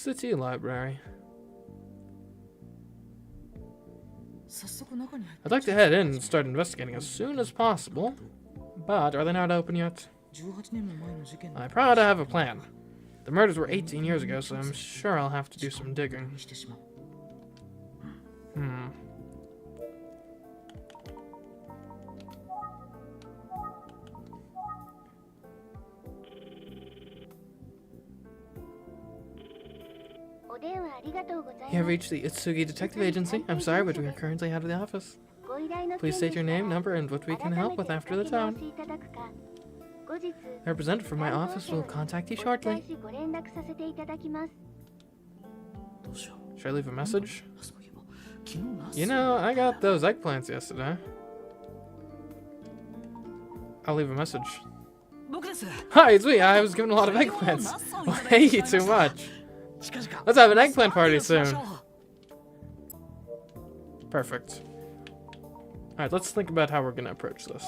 City Library. I'd like to head in and start investigating as soon as possible, but are they not open yet? I'm proud to have a plan. The murders were 18 years ago, so I'm sure I'll have to do some digging. You have reached the Itsugi Detective Agency. I'm sorry, but we are currently out of the office. Please state your name, number, and what we can help with after the tone. A representative from my office will contact you shortly. Should I leave a message? You know, I got those eggplants yesterday. I'll leave a message. Hi, it's me. I was given a lot of eggplants. Way too much. Let's have an eggplant party soon. Perfect. Alright, let's think about how we're gonna approach this.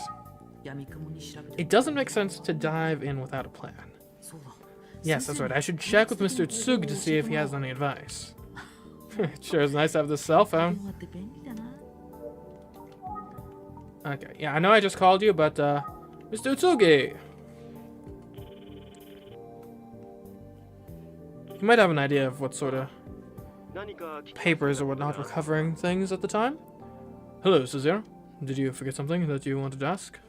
It doesn't make sense to dive in without a plan. Yes, that's right. I should check with Mr. Tsugi to see if he has any advice. It sure is nice to have this cell phone. Okay, yeah, I know I just called you, but, Mr. Tsugi! You might have an idea of what sort of papers or whatnot were covering things at the time. Hello, Suzuki. Did you forget something that you wanted to ask?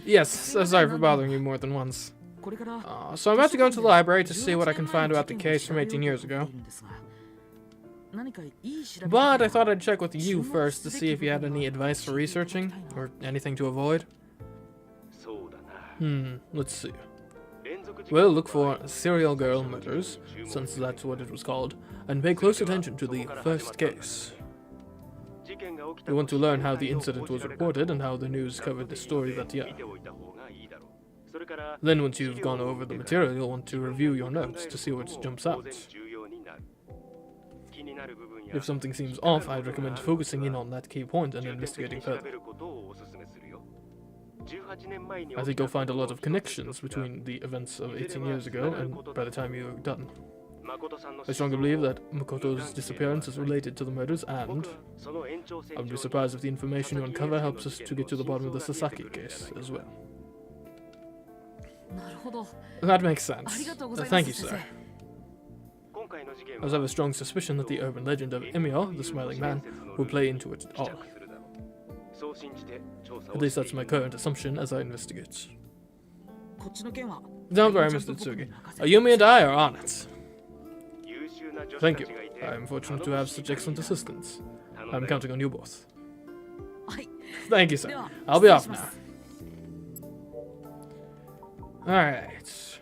Yes, so sorry for bothering you more than once. So I'm about to go into the library to see what I can find about the case from 18 years ago. But I thought I'd check with you first to see if you had any advice for researching, or anything to avoid. Let's see. Well, look for serial girl murders, since that's what it was called, and pay close attention to the first case. You want to learn how the incident was reported and how the news covered the story that year. Then once you've gone over the material, you'll want to review your notes to see what jumps out. If something seems off, I'd recommend focusing in on that key point and investigating further. I think you'll find a lot of connections between the events of 18 years ago and by the time you're done. I strongly believe that Makoto's disappearance is related to the murders, and I would be surprised if the information you uncover helps us to get to the bottom of the Sasaki case as well. That makes sense. Thank you, sir. I also have a strong suspicion that the urban legend of Emio, the smiling man, will play into it all. At least that's my current assumption as I investigate. Don't worry, Mr. Tsugi. Ayumi and I are on it. Thank you. I am fortunate to have such excellent assistants. I'm counting on you both. Thank you, sir. I'll be off now. Alright.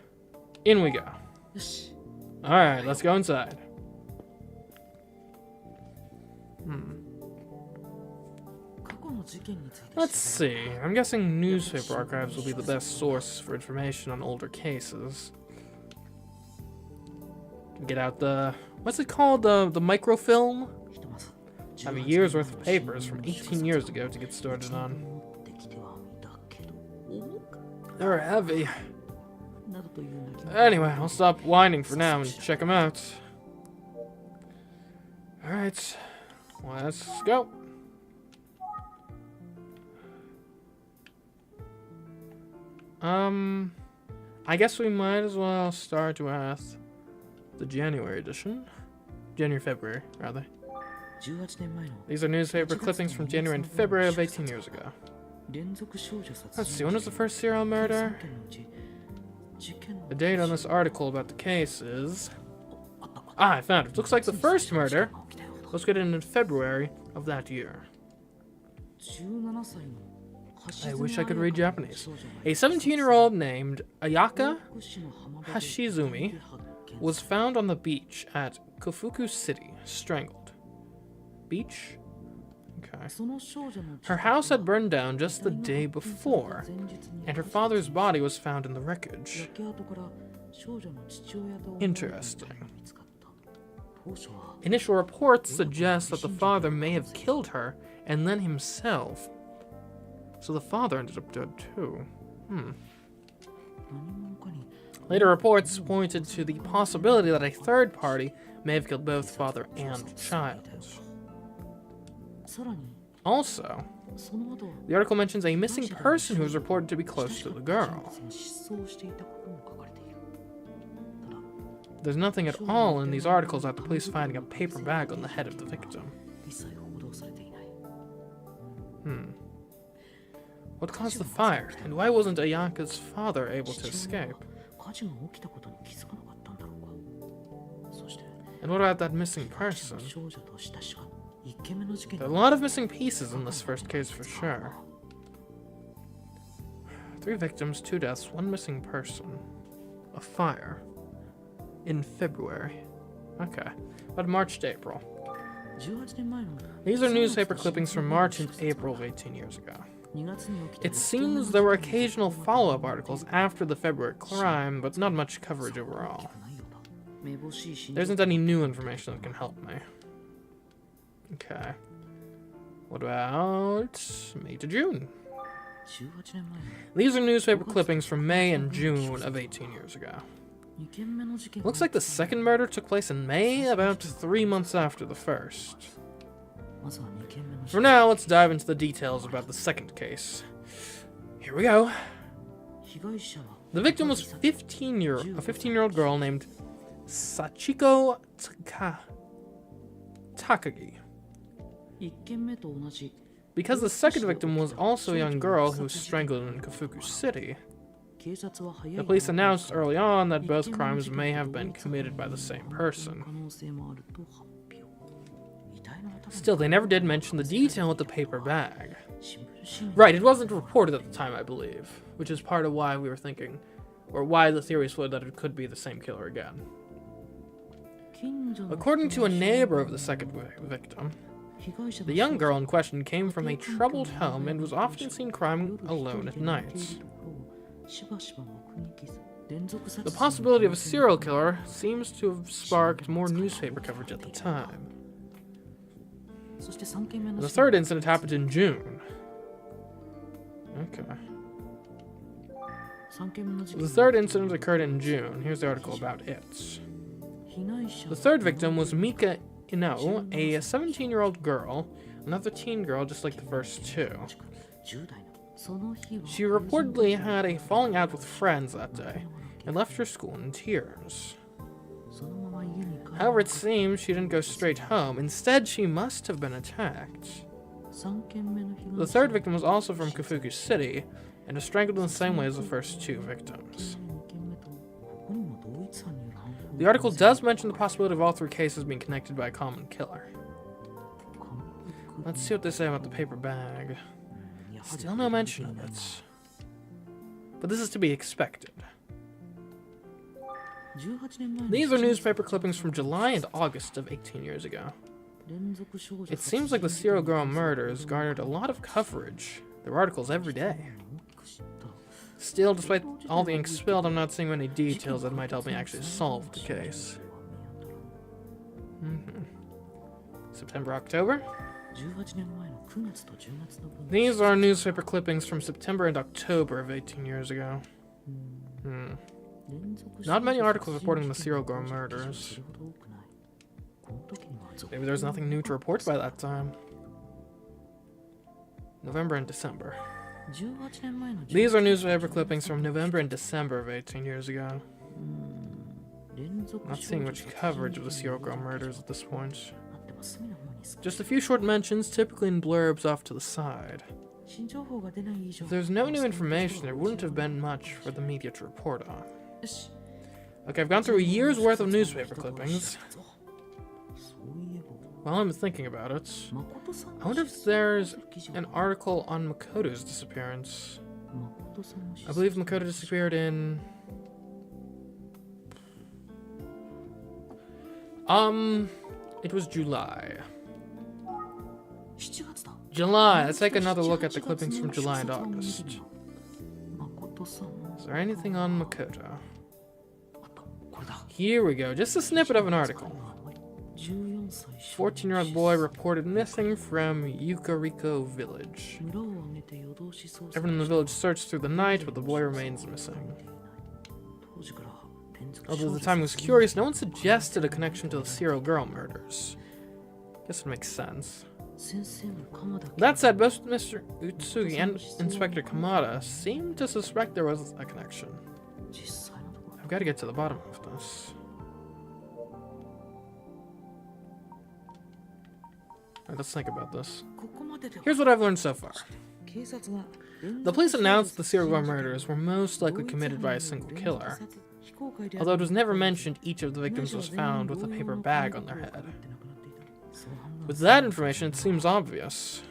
In we go. Alright, let's go inside. Let's see. I'm guessing newspaper archives will be the best source for information on older cases. Get out the... what's it called? The microfilm? I have a year's worth of papers from 18 years ago to get started on. They're heavy. Anyway, I'll stop whining for now and check them out. Alright, let's go. I guess we might as well start with the January edition. February, rather. These are newspaper clippings from January and February of 18 years ago. Let's see, when was the first serial murder? The date on this article about the case is... I found it. Looks like the first murder was committed in February of that year. I wish I could read Japanese. A 17-year-old named Ayaka Hashizumi was found on the beach at Kofuku City, strangled. Beach? Okay. Her house had burned down just the day before, and her father's body was found in the wreckage. Interesting. Initial reports suggest that the father may have killed her and then himself. So the father ended up dead too. Later reports pointed to the possibility that a third party may have killed both father and child. Also, the article mentions a missing person who was reported to be close to the girl. There's nothing at all in these articles about the police finding a paper bag on the head of the victim. What caused the fire, and why wasn't Ayaka's father able to escape? And what about that missing person? There are a lot of missing pieces in this first case for sure. 3 victims, 2 deaths, 1 missing person. A fire. In February. Okay. But March to April. These are newspaper clippings from March and April of 18 years ago. It seems there were occasional follow-up articles after the February crime, but not much coverage overall. There isn't any new information that can help me. Okay. What about May to June? These are newspaper clippings from May and June of 18 years ago. Looks like the second murder took place in May, about 3 months after the first. For now, let's dive into the details about the second case. Here we go. The victim was a 15-year-old girl named Sachiko Takagi. Because the second victim was also a young girl who was strangled in Kafuku City, the police announced early on that both crimes may have been committed by the same person. Still, they never did mention the detail with the paper bag. Right, it wasn't reported at the time, I believe, which is part of why we were thinking, or why the theories floated that it could be the same killer again. According to a neighbor of the second victim, the young girl in question came from a troubled home and was often seen crying alone at night. The possibility of a serial killer seems to have sparked more newspaper coverage at the time. The third incident happened in June. Okay. The third incident occurred in June. Here's the article about it. The third victim was Mika Inao, a 17-year-old girl, another teen girl just like the first two. She reportedly had a falling out with friends that day and left her school in tears. However, it seems she didn't go straight home. Instead, she must have been attacked. The third victim was also from Kafuku City and was strangled in the same way as the first 2 victims. The article does mention the possibility of all 3 cases being connected by a common killer. Let's see what they say about the paper bag. Still no mention of it. But this is to be expected. These are newspaper clippings from July and August of 18 years ago. It seems like the serial girl murders garnered a lot of coverage. There were articles every day. Still, despite all the ink spilled, I'm not seeing many details that might help me actually solve the case. September, October? These are newspaper clippings from September and October of 18 years ago. Not many articles reporting the serial girl murders. Maybe there's nothing new to report by that time. November and December. These are newspaper clippings from November and December of 18 years ago. Not seeing much coverage of the serial girl murders at this point. Just a few short mentions, typically in blurbs off to the side. If there's no new information, there wouldn't have been much for the media to report on. Okay, I've gone through a year's worth of newspaper clippings. While I'm thinking about it, I wonder if there's an article on Makoto's disappearance. I believe Makoto disappeared in... It was July. Let's take another look at the clippings from July and August. Is there anything on Makoto? Here we go, just a snippet of an article. 14-year-old boy reported missing from Yukariko village. Everyone in the village searched through the night, but the boy remains missing. Although the timing was curious, no one suggested a connection to the serial girl murders. Guess it makes sense. That said, both Mr. Utsugi and Inspector Kamada seemed to suspect there was a connection. I've got to get to the bottom of this. Alright, let's think about this. Here's what I've learned so far. The police announced the serial girl murders were most likely committed by a single killer, although it was never mentioned each of the victims was found with a paper bag on their head. With that information, it seems obvious.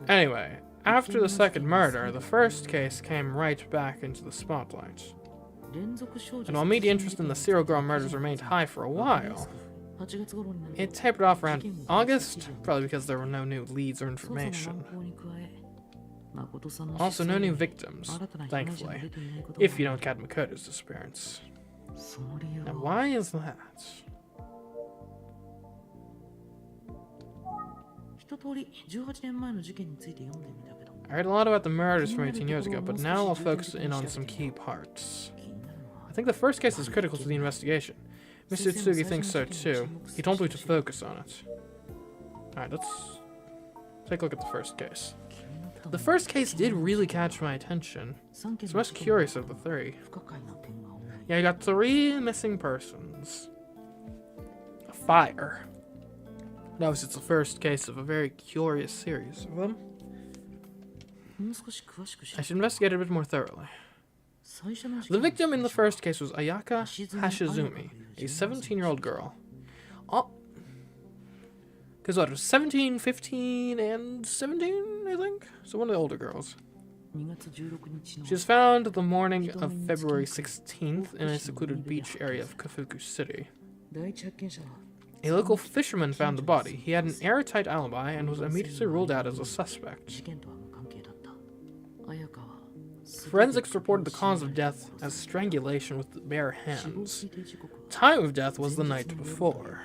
Anyway, after the second murder, the first case came right back into the spotlight. And while media interest in the serial girl murders remained high for a while, it tapered off around August, probably because there were no new leads or information. Also, no new victims, thankfully, if you don't count Makoto's disappearance. Now, why is that? I heard a lot about the murders from 18 years ago, but now I'll focus in on some key parts. I think the first case is critical to the investigation. Mr. Utsugi thinks so too. He told me to focus on it. Alright, let's take a look at the first case. The first case did really catch my attention. It's the most curious of the three. Yeah, you got 3 missing persons. A fire. Notice it's the first case of a very curious series of them. I should investigate it a bit more thoroughly. The victim in the first case was Ayaka Hashizumi, a 17-year-old girl. Because what, it was 17, 15, and 17, I think? So one of the older girls. She was found the morning of February 16th in a secluded beach area of Kafuku City. A local fisherman found the body. He had an airtight alibi and was immediately ruled out as a suspect. Forensics reported the cause of death as strangulation with the bare hands. Time of death was the night before.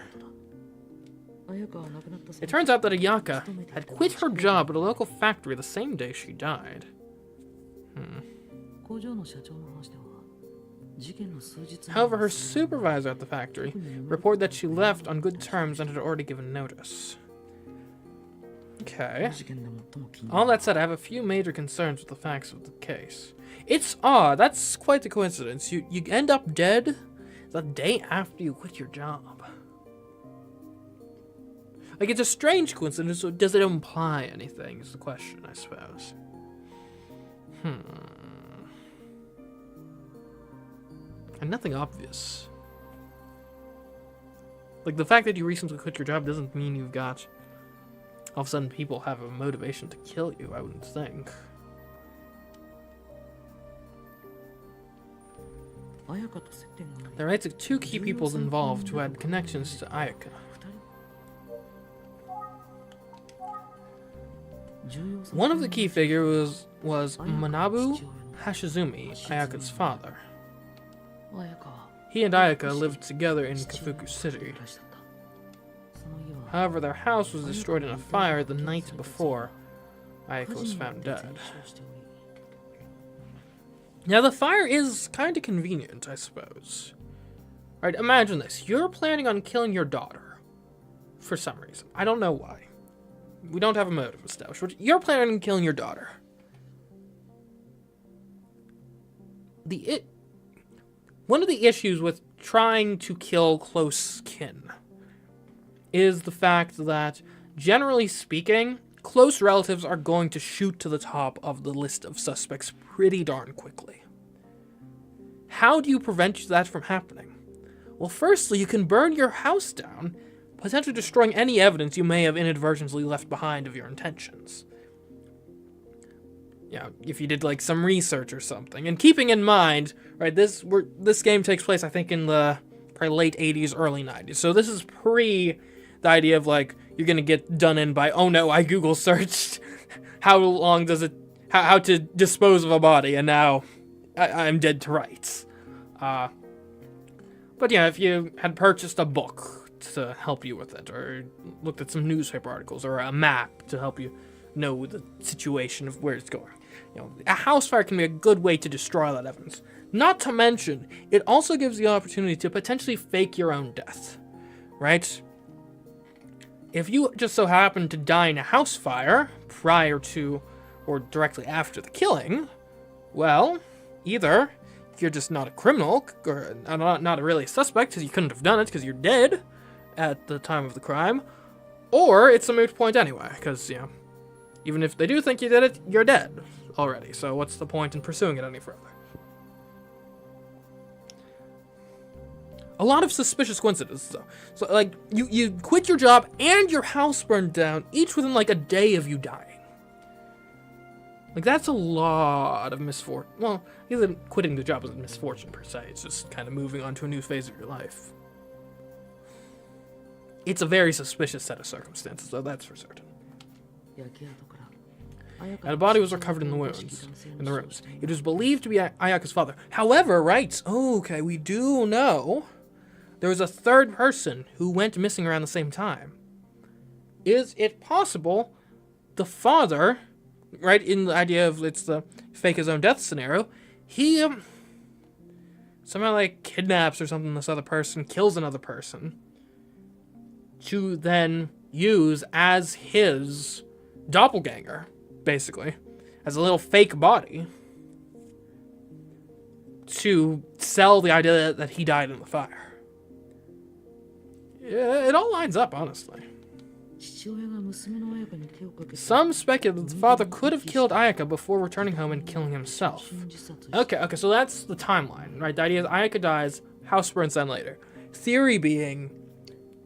It turns out that Ayaka had quit her job at a local factory the same day she died. However, her supervisor at the factory reported that she left on good terms and had already given notice. Okay. All that said, I have a few major concerns with the facts of the case. It's odd. That's quite the coincidence. You end up dead the day after you quit your job. Like, it's a strange coincidence, so does it imply anything is the question, I suppose. And nothing obvious. Like, the fact that you recently quit your job doesn't mean you've got... all of a sudden people have a motivation to kill you, I wouldn't think. There are 2 key people involved who had connections to Ayaka. One of the key figures was Manabu Hashizumi, Ayaka's father. He and Ayaka lived together in Kafuku City. However, their house was destroyed in a fire the night before Ayaka was found dead. Now, the fire is kind of convenient, I suppose. Alright, imagine this. You're planning on killing your daughter. For some reason. I don't know why. We don't have a motive established. But you're planning on killing your daughter. One of the issues with trying to kill close kin is the fact that, generally speaking, close relatives are going to shoot to the top of the list of suspects pretty darn quickly. How do you prevent that from happening? Well, firstly, you can burn your house down, potentially destroying any evidence you may have inadvertently left behind of your intentions. Yeah, if you did, like, some research or something. And keeping in mind, right, this game takes place, I think, in the probably late 80s, early 90s. So this is pre the idea of, like, you're gonna get done in by, oh no, I Google searched how to dispose of a body, and now I'm dead to rights. But yeah, if you had purchased a book to help you with it, or looked at some newspaper articles, or a map to help you know the situation of where it's going. You know, a house fire can be a good way to destroy that evidence. Not to mention, it also gives the opportunity to potentially fake your own death, right? If you just so happen to die in a house fire prior to or directly after the killing, well, either you're just not a criminal or not a really suspect because you couldn't have done it because you're dead at the time of the crime, or it's a moot point anyway because, you know, even if they do think you did it, you're dead already. So what's the point in pursuing it any further? A lot of suspicious coincidences, though. So, like, you quit your job and your house burned down, each within, like, a day of you dying. Like, that's a lot of misfortune. Well, either quitting the job isn't misfortune, per se. It's just kind of moving on to a new phase of your life. It's a very suspicious set of circumstances, though, that's for certain. And a body was recovered in the rooms. It was believed to be Ayaka's father. However, right, okay, we do know there was a third person who went missing around the same time. Is it possible the father, right, in the idea of it's the fake his own death scenario, he somehow, like, kidnaps or something this other person, kills another person, to then use as his doppelganger, basically, as a little fake body, to sell the idea that he died in the fire. Yeah, it all lines up, honestly. Some speculate that the father could have killed Ayaka before returning home and killing himself. Okay, so that's the timeline, right? The idea is Ayaka dies, house burns down later. Theory being,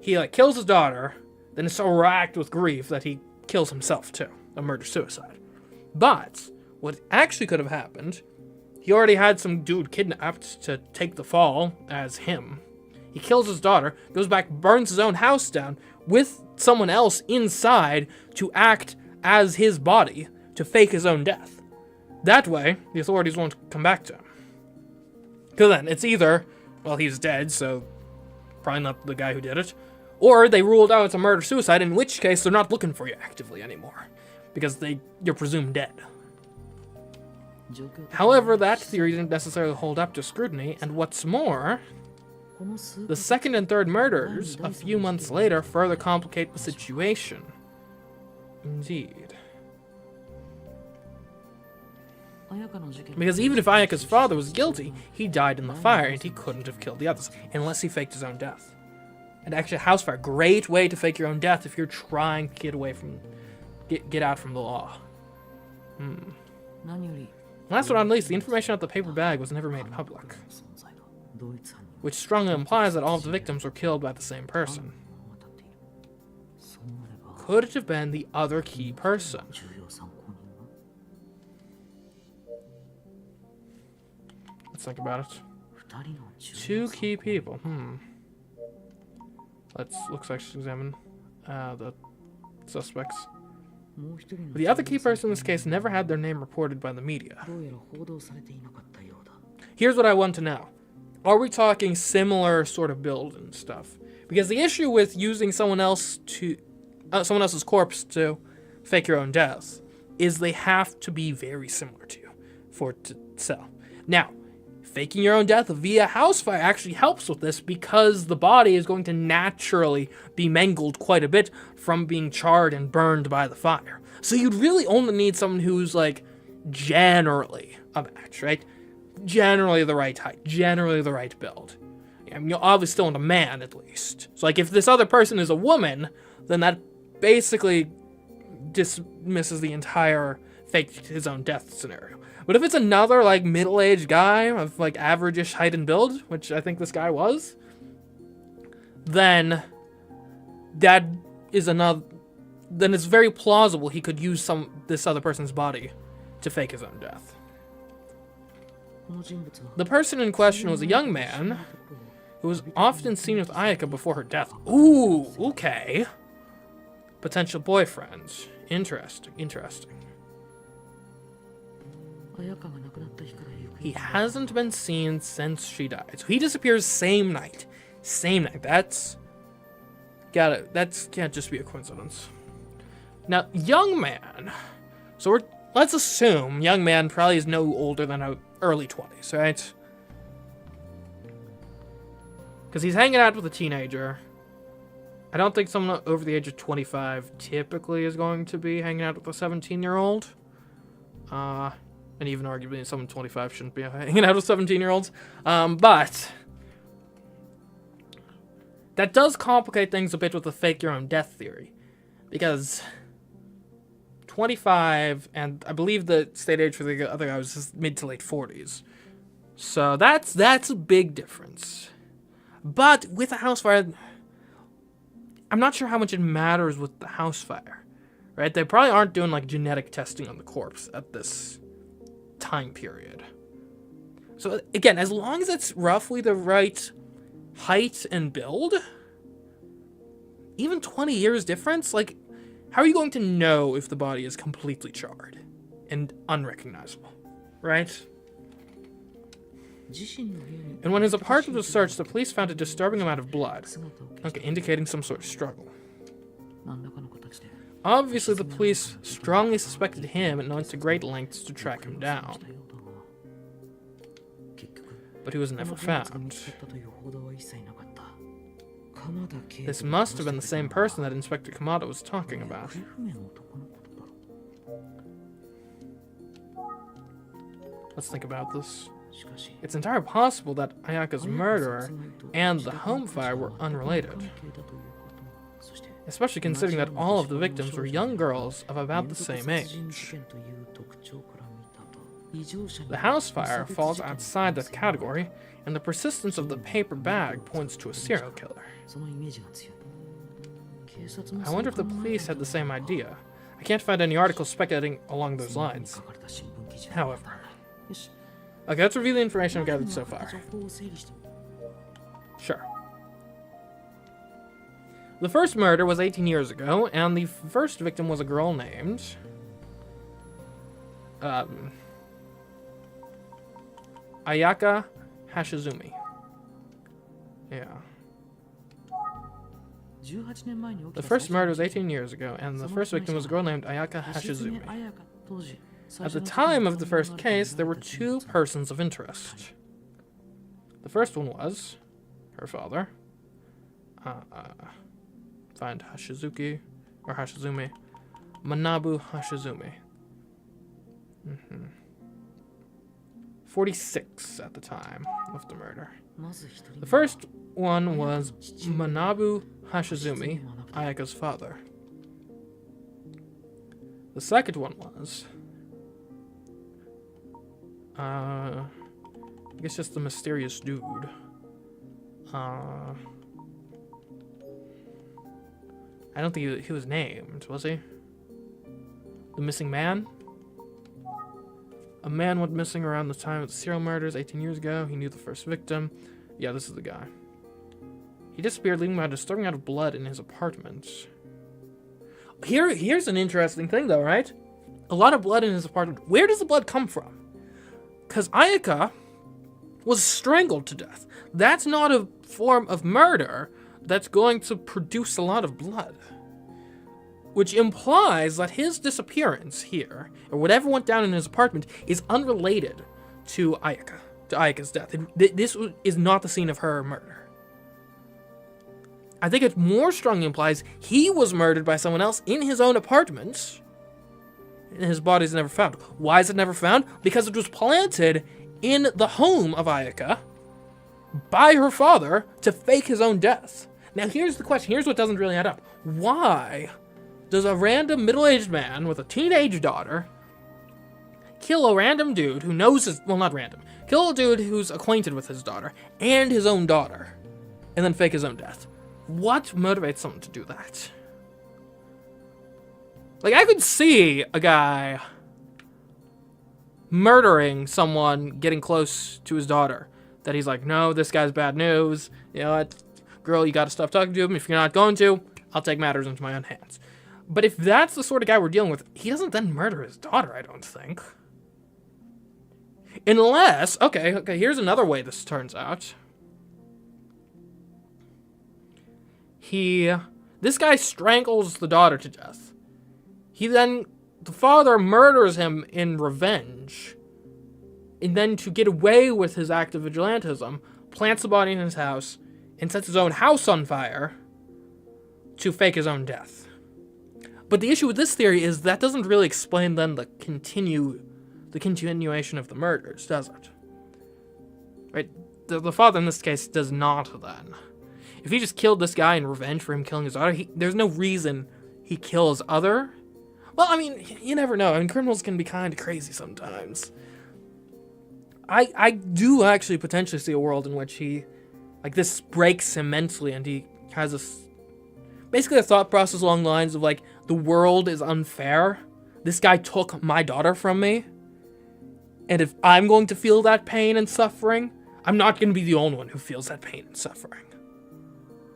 he, like, kills his daughter, then is so racked with grief that he kills himself too. A murder-suicide. But what actually could have happened, he already had some dude kidnapped to take the fall as him. He kills his daughter, goes back, burns his own house down with someone else inside to act as his body to fake his own death. That way, the authorities won't come back to him. Because then, it's either, well, he's dead, so probably not the guy who did it, or they ruled out it's a murder-suicide, in which case they're not looking for you actively anymore, because you're presumed dead. However, that theory didn't necessarily hold up to scrutiny, and what's more, the second and third murders, a few months later, further complicate the situation. Indeed. Because even if Ayaka's father was guilty, he died in the fire, and he couldn't have killed the others, unless he faked his own death. And actually, a house fire, great way to fake your own death if you're trying to get away from, get out from the law. Last but not least, the information about the paper bag was never made public, which strongly implies that all of the victims were killed by the same person. Could it have been the other key person? Let's think about it. Two key people. Looks like she's examine the suspects. The other key person in this case never had their name reported by the media. Here's what I want to know. Are we talking similar sort of build and stuff? Because the issue with using someone else's corpse to fake your own death is they have to be very similar to you for it to sell. Now, faking your own death via house fire actually helps with this because the body is going to naturally be mangled quite a bit from being charred and burned by the fire. So you'd really only need someone who's, like, generally a match, right? Generally the right height, generally the right build. I mean, you'll obviously still want a man, at least. So, like, if this other person is a woman, then that basically dismisses the entire fake his own death scenario. But if it's another, like, middle-aged guy of, like, average-ish height and build, which I think this guy was, then that is then it's very plausible he could use this other person's body to fake his own death. The person in question was a young man who was often seen with Ayaka before her death. Ooh, okay. Potential boyfriend. Interesting. He hasn't been seen since she died. So he disappears same night. That can't just be a coincidence. Now, young man. So let's assume young man probably is no older than early 20s, right? Because he's hanging out with a teenager. I don't think someone over the age of 25 typically is going to be hanging out with a 17-year-old. And even arguably someone 25 shouldn't be hanging out with 17-year-olds. But that does complicate things a bit with the fake your own death theory. Because 25, and I believe the state age for the other guy was mid to late 40s. So that's a big difference. But with a house fire, I'm not sure how much it matters with the house fire, right? They probably aren't doing like genetic testing on the corpse at this time period. So again, as long as it's roughly the right height and build, even 20 years difference, like, how are you going to know if the body is completely charred and unrecognizable, right? And when his apartment was searched, the police found a disturbing amount of blood, okay, indicating some sort of struggle. Obviously, the police strongly suspected him and went to great lengths to track him down. But he was never found. This must have been the same person that Inspector Kamada was talking about. Let's think about this. It's entirely possible that Ayaka's murderer and the home fire were unrelated. Especially considering that all of the victims were young girls of about the same age. The house fire falls outside that category, and the persistence of the paper bag points to a serial killer. I wonder if the police had the same idea. I can't find any articles speculating along those lines. However, okay, let's review the information I've gathered so far. Sure. The first murder was 18 years ago, and the first victim was a girl named Ayaka Hashizumi. Yeah. The first murder was 18 years ago, and the first victim was a girl named Ayaka Hashizumi. At the time of the first case, there were two persons of interest. The first one was her father. Find Hashizumi. Manabu Hashizumi. 46 at the time of the murder. The first one was Manabu Hashizumi, Ayaka's father. The second one was I guess just the mysterious dude. I don't think he was named, was he? The missing man? A man went missing around the time of the serial murders 18 years ago. He knew the first victim. Yeah, this is the guy. He disappeared, leaving behind a disturbing amount of blood in his apartment. Here's an interesting thing, though, right? A lot of blood in his apartment. Where does the blood come from? Because Ayaka was strangled to death. That's not a form of murder that's going to produce a lot of blood. Which implies that his disappearance here, or whatever went down in his apartment, is unrelated to Ayaka, to Ayaka's death. This is not the scene of her murder. I think it more strongly implies he was murdered by someone else in his own apartment, and his body is never found. Why is it never found? Because it was planted in the home of Ayaka by her father to fake his own death. Now here's the question. Here's what doesn't really add up. Why does a random middle-aged man with a teenage daughter kill a random dude who knows his... Well, not random. Kill a dude who's acquainted with his daughter and his own daughter, and then fake his own death? What motivates someone to do that? Like, I could see a guy murdering someone getting close to his daughter. That he's like, no, this guy's bad news. You know what? Girl, you gotta stop talking to him. If you're not going to, I'll take matters into my own hands. But if that's the sort of guy we're dealing with, he doesn't then murder his daughter, I don't think. Unless, okay, here's another way this turns out. This guy strangles the daughter to death. The father murders him in revenge. And then to get away with his act of vigilantism, plants the body in his house and sets his own house on fire to fake his own death. But the issue with this theory is that doesn't really explain then the continuation of the murders, does it? Right? The father in this case does not then. If he just killed this guy in revenge for him killing his daughter, there's no reason he kills other. Well, I mean, you never know. I mean, criminals can be kind of crazy sometimes. I do actually potentially see a world in which he, like, this breaks him mentally and he has basically a thought process along the lines of, like, the world is unfair. This guy took my daughter from me. And if I'm going to feel that pain and suffering, I'm not going to be the only one who feels that pain and suffering.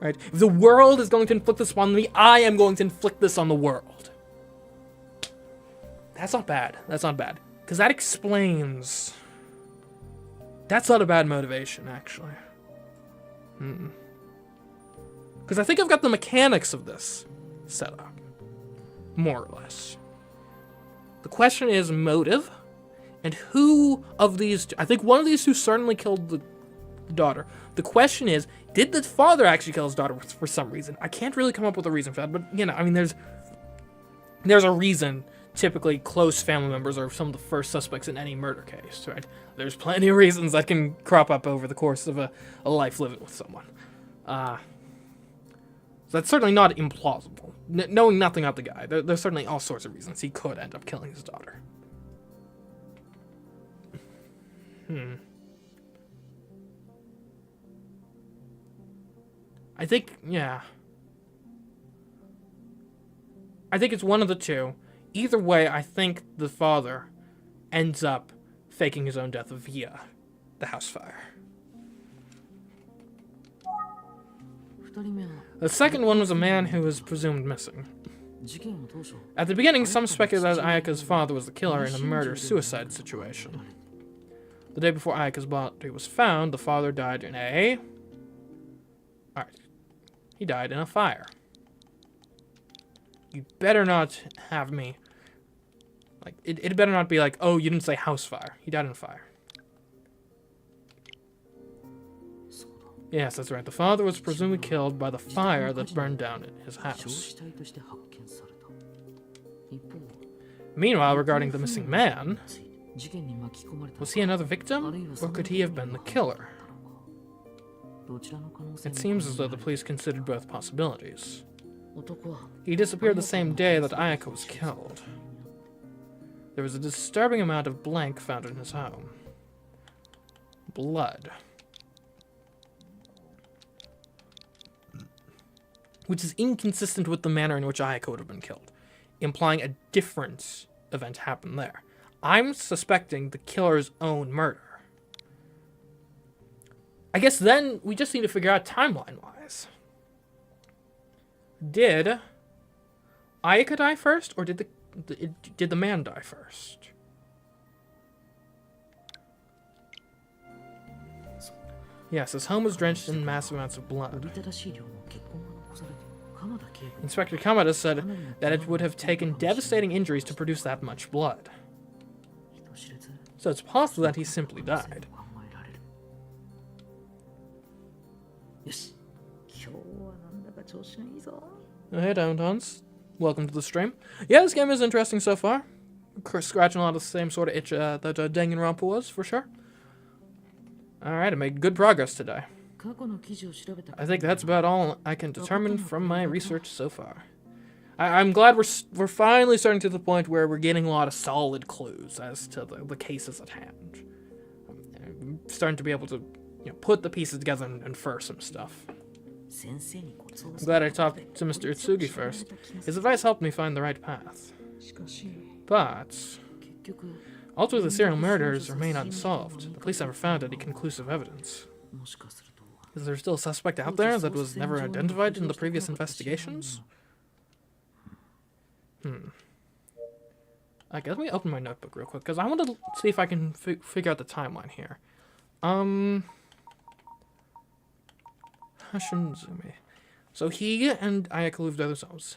Right? If the world is going to inflict this upon me, I am going to inflict this on the world. That's not bad. That's not bad. Because that explains... That's not a bad motivation, actually. Because I think I've got the mechanics of this set up. More or less. The question is motive. And who of these two... I think one of these two certainly killed the daughter. The question is, did the father actually kill his daughter for some reason? I can't really come up with a reason for that. But, you know, I mean, there's a reason... Typically, close family members are some of the first suspects in any murder case, right? There's plenty of reasons that can crop up over the course of a life living with someone. So that's certainly not implausible. Knowing nothing about the guy, there's certainly all sorts of reasons he could end up killing his daughter. I think, yeah. I think it's one of the two. Either way, I think the father ends up faking his own death via the house fire. The second one was a man who was presumed missing. At the beginning, some speculated that Ayaka's father was the killer in a murder-suicide situation. The day before Ayaka's body was found, the father died in a... Alright. He died in a fire. You better not have me... Like, it better not be like, oh, you didn't say house fire. He died in a fire. Yes, that's right. The father was presumably killed by the fire that burned down his house. Meanwhile, regarding the missing man, was he another victim, or could he have been the killer? It seems as though the police considered both possibilities. He disappeared the same day that Ayaka was killed. There was a disturbing amount of blank found in his home. Blood. Which is inconsistent with the manner in which Ayaka would have been killed, implying a different event happened there. I'm suspecting the killer's own murder. I guess then we just need to figure out timeline-wise. Did Ayaka die first, or did the man die first? Yes, his home was drenched in massive amounts of blood. Inspector Kamada said that it would have taken devastating injuries to produce that much blood. So it's possible that he simply died. Oh, hey, Downtowns. Welcome to the stream. Yeah, this game is interesting so far. Scratching a lot of the same sort of itch that Danganronpa was, for sure. Alright, I made good progress today. I think that's about all I can determine from my research so far. I'm glad we're finally starting to the point where we're getting a lot of solid clues as to the cases at hand. I'm starting to be able to, put the pieces together and infer some stuff. I'm glad I talked to Mr. Itsugi first. His advice helped me find the right path. But ultimately, the serial murders remain unsolved. The police never found any conclusive evidence. Is there still a suspect out there that was never identified in the previous investigations? Okay, let me open my notebook real quick, because I want to see if I can figure out the timeline here. Hashinzumi. So he and Ayaka lived other zones.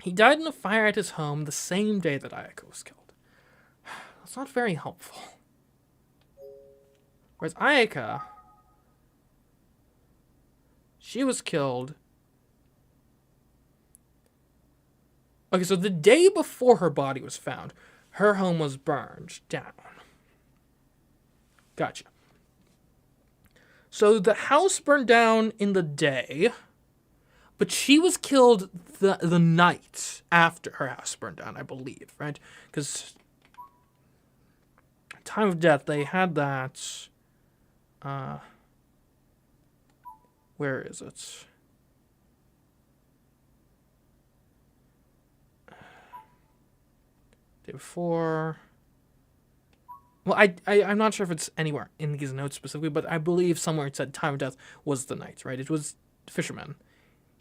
He died in a fire at his home the same day that Ayaka was killed. That's not very helpful. Whereas Ayaka, she was killed. Okay, so the day before her body was found, her home was burned down. Gotcha. So the house burned down in the day, but she was killed the night after her house burned down, I believe, right? Because time of death, they had that. Where is it? Day before. Well, I'm not sure if it's anywhere in these notes specifically, but I believe somewhere it said time of death was the night, right? It was the fisherman.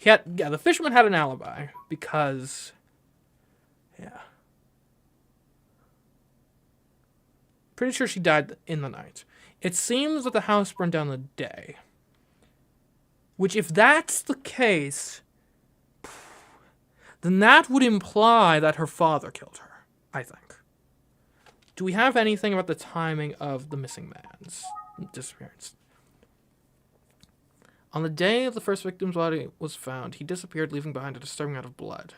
The fisherman had an alibi because, yeah. Pretty sure she died in the night. It seems that the house burned down the day. Which, if that's the case, then that would imply that her father killed her, I think. Do we have anything about the timing of the missing man's disappearance? On the day of the first victim's body was found, he disappeared, leaving behind a disturbing amount of blood.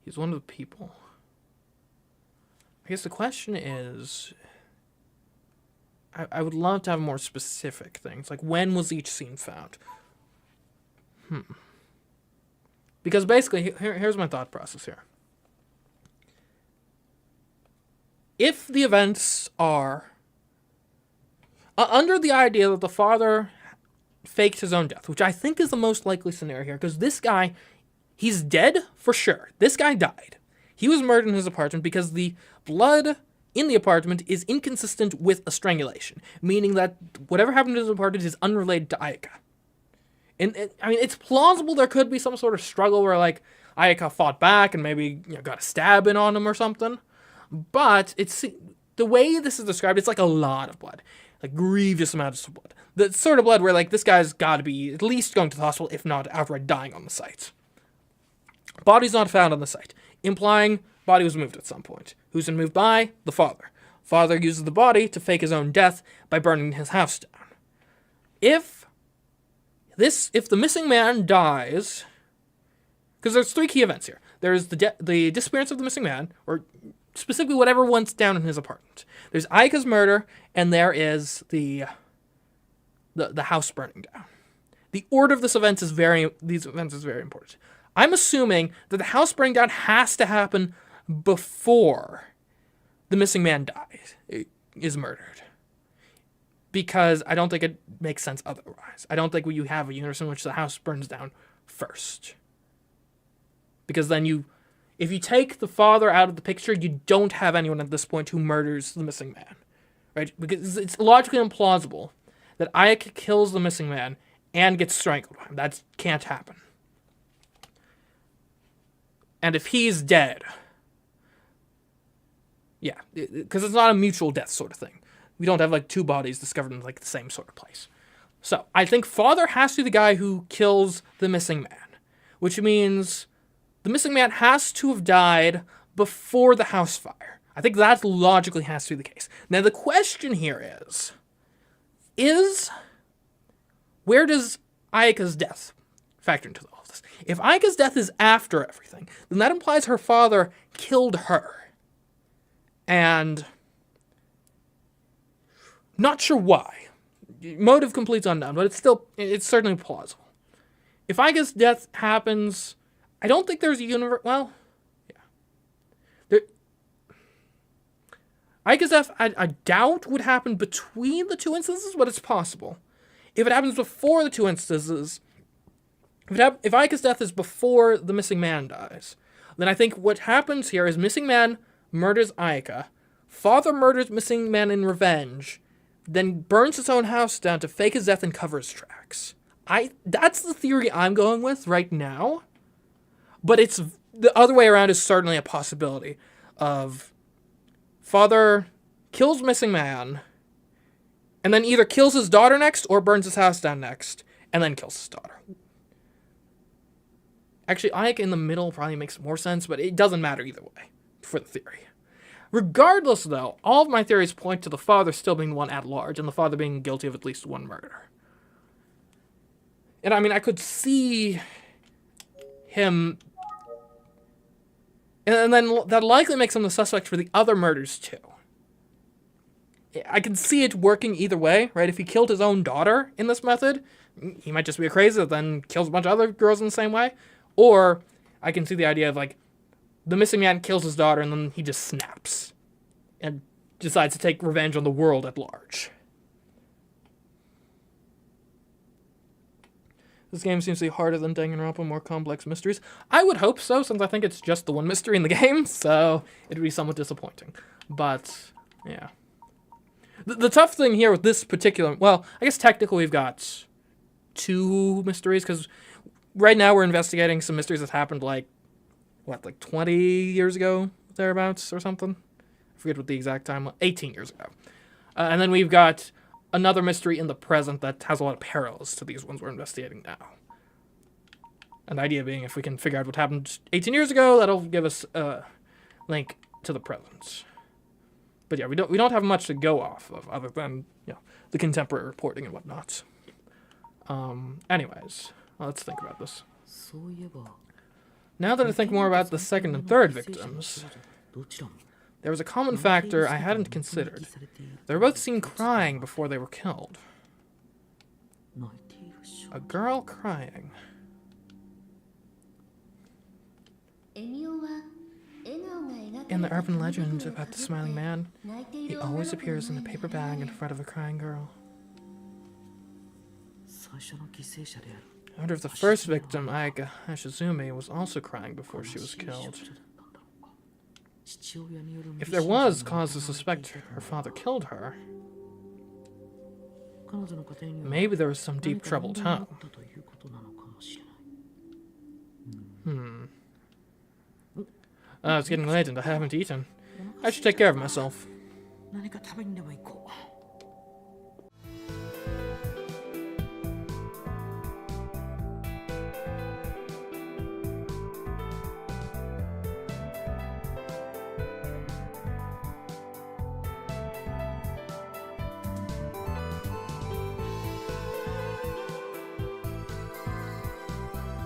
He's one of the people. I guess the question is, I would love to have more specific things. Like, when was each scene found? Because basically, here's my thought process here. If the events are under the idea that the father faked his own death, which I think is the most likely scenario here, because this guy, he's dead for sure. This guy died. He was murdered in his apartment because the blood in the apartment is inconsistent with a strangulation, meaning that whatever happened in his apartment is unrelated to Ayaka. And I mean, it's plausible there could be some sort of struggle where, like, Ayaka fought back and maybe got a stab in on him or something. But it's the way this is described, it's like a lot of blood. Like, grievous amounts of blood. The sort of blood where, like, this guy's got to be at least going to the hospital, if not outright dying on the site. Body's not found on the site, implying body was moved at some point. Who's been moved by? The father. Father uses the body to fake his own death by burning his house down. If the missing man dies, because there's three key events here. There's the disappearance of the missing man, or specifically whatever went down in his apartment. There's Ayaka's murder, and there is the house burning down. The order of these events is very important. I'm assuming that the house burning down has to happen before the missing man is murdered. Because I don't think it makes sense otherwise. I don't think you have a universe in which the house burns down first. Because then if you take the father out of the picture, you don't have anyone at this point who murders the missing man. Right? Because it's logically implausible that Ayaka kills the missing man and gets strangled by him. That can't happen. And if he's dead, yeah, because it's not a mutual death sort of thing. We don't have, like, two bodies discovered in, like, the same sort of place. So I think father has to be the guy who kills the missing man, which means the missing man has to have died before the house fire. I think that logically has to be the case. Now the question here is where does Ayaka's death factor into all of this? If Ayaka's death is after everything, then that implies her father killed her. And not sure why. Motive completely unknown, but it's certainly plausible. If Ayaka's death happens, I don't think there's a universe. Well, yeah. Ayaka's death, I doubt would happen between the two instances, but it's possible. If it happens before the two instances, if Ayaka's death is before the missing man dies, then I think what happens here is missing man murders Ayaka, father murders missing man in revenge, then burns his own house down to fake his death and cover his tracks. That's the theory I'm going with right now. But it's the other way around is certainly a possibility of father kills missing man and then either kills his daughter next or burns his house down next and then kills his daughter. Actually, Ike in the middle probably makes more sense, but it doesn't matter either way for the theory. Regardless, though, all of my theories point to the father still being the one at large, and the father being guilty of at least one murder. And I mean, I could see him... And then that likely makes him the suspect for the other murders, too. I can see it working either way, right? If he killed his own daughter in this method, he might just be a crazy that then kills a bunch of other girls in the same way. Or I can see the idea of, like, the missing man kills his daughter and then he just snaps and decides to take revenge on the world at large. This game seems to be harder than Danganronpa, more complex mysteries. I would hope so, since I think it's just the one mystery in the game, so it'd be somewhat disappointing. But, yeah. The tough thing here with this particular... Well, I guess technically we've got 2 mysteries, because right now we're investigating some mysteries that happened, like 20 years ago, thereabouts, or something? I forget what the exact time was. 18 years ago. And then we've got another mystery in the present that has a lot of parallels to these ones we're investigating now. And the idea being, if we can figure out what happened 18 years ago, that'll give us a link to the present. But yeah, we don't have much to go off of other than, you know, the contemporary reporting and whatnot. Anyways, let's think about this. Now that I think more about the second and third victims, there was a common factor I hadn't considered. They were both seen crying before they were killed. A girl crying. In the urban legend about the smiling man, he always appears in a paper bag in front of a crying girl. I wonder if the first victim, Ayaka Hashizumi, was also crying before she was killed. If there was cause to suspect her father killed her, maybe there was some deep troubled home. It's getting late and I haven't eaten. I should take care of myself.